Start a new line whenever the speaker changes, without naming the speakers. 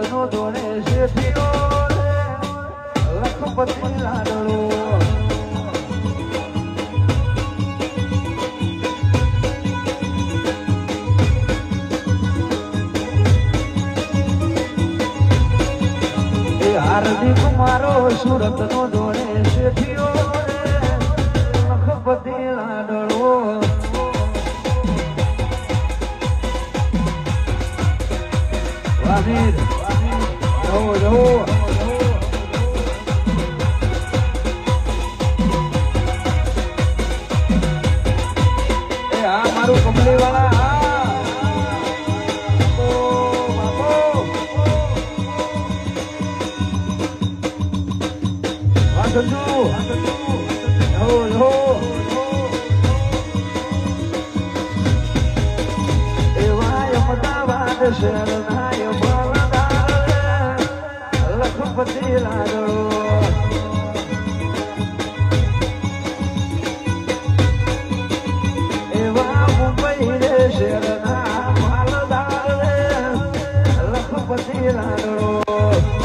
નો જોડે શેઠીઓ લખપતિ લાડલો હાર્દિક મારો સુરત નો જોડે શેઠીઓ લખપતિ લાડલો વામીર જો એ આ મારું કમલી વાળા શરણાય બળદાર લખપતિ લાડલો એવા મુંબઈ રે શેરના માલદાર લખપતિ લાડલો